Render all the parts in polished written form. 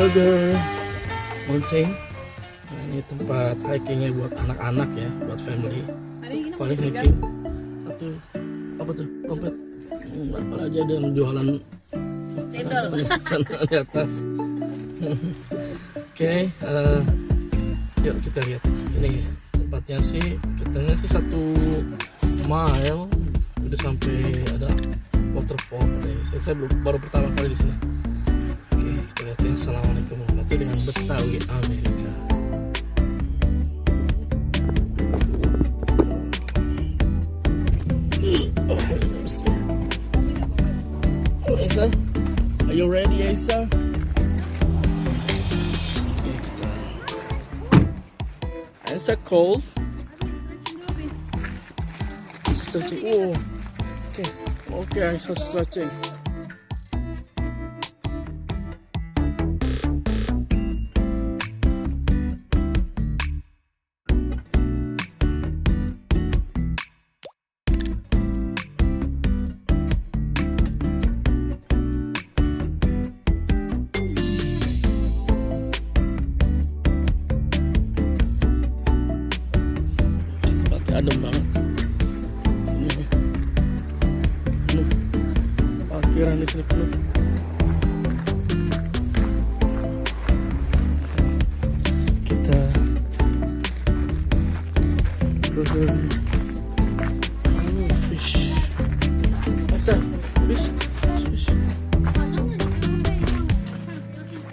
Burger Mountain. Nah, ini tempat hikingnya buat anak-anak ya, buat family. Paling hiking satu apa tuh dompet apa aja ada yang jualan cendol di atas. Oke, yuk kita lihat ini tempatnya sih, kitanya sih 1 mile udah sampai ada waterfall. Saya baru pertama kali di sini. Oke, kita lihat ya. Assalamualaikum warahmatullahi dengan Betawi Amerika. Asa, are you ready, Asa? Okay, kita. Asa cold. Stretching. Oh, okay, Asa stretching. Adem banget. Penuh. Parkiran di sini penuh. Kita ke fish. Masa fish.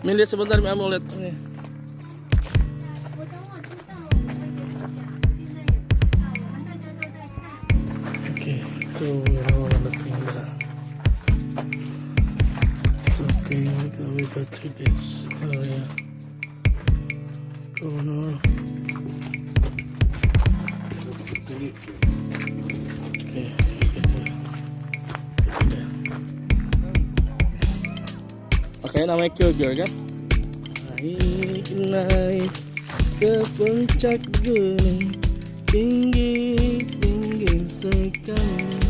Lihat sebentar, mau lihat ini. So we're all looking at something we go to this area corner. Okay, namanya Kyogyo kan? Naik ke puncak gunung tinggi sekali.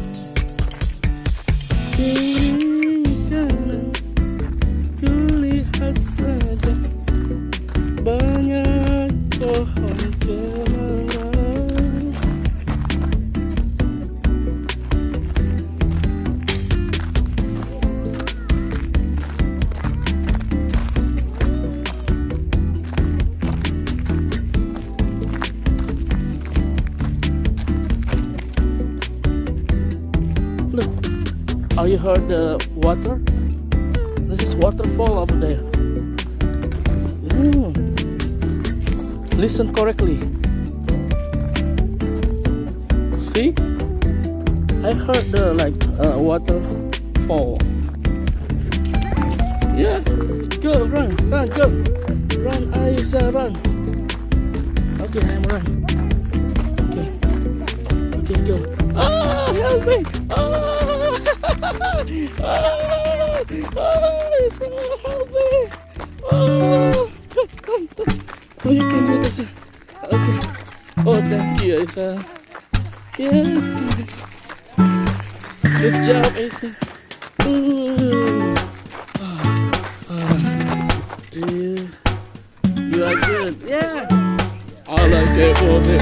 Kiri kanan kulihat saja banyak pohon cemara. Look. Oh, you heard the water? This is waterfall over there. Listen correctly. See? I heard the waterfall. Yeah. Go, run, go. Run, Aisyah, run. Okay, I'm run. Okay, go. Ah, help me. Isa, help me. Come. Oh, you can do this. Okay. Oh, thank you, Isa. Yeah. Good job, Isa. You are good. Yeah. All okay, okay.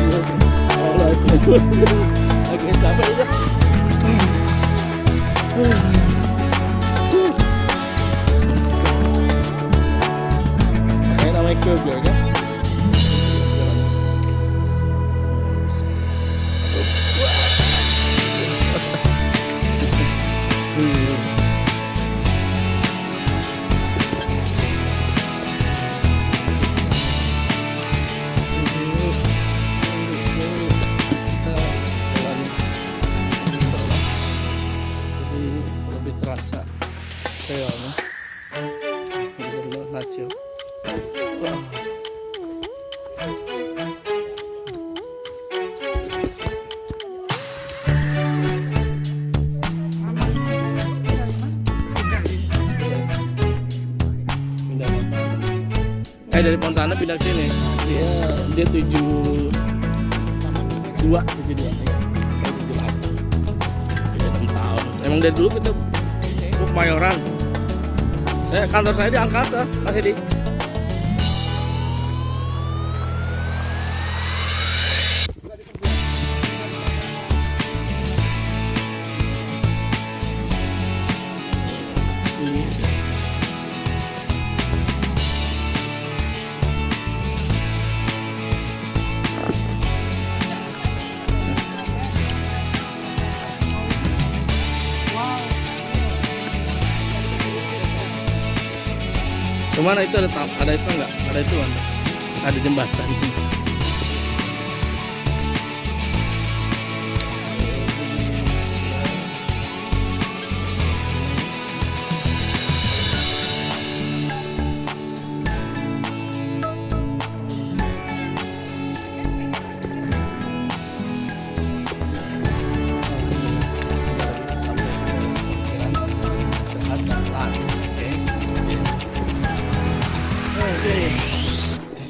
All okay. Okay, sampai aja. Ini namanya Kyogyo kan? Terasa kayaknya bener-bener natural. Wow. Dari Montana pindah ke sini. Dia 72. Saya 78. Beda 6 tahun. Emang dari dulu kita Mayoran. Kantor saya di Angkasa, Mas Hedi. Kemana itu ada itu enggak? Ada itu kan? Ada jembatan.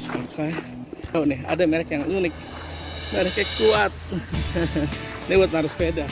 Selesai. Oh nih ada merek yang unik, merek yang kuat. Ini buat naruh sepeda.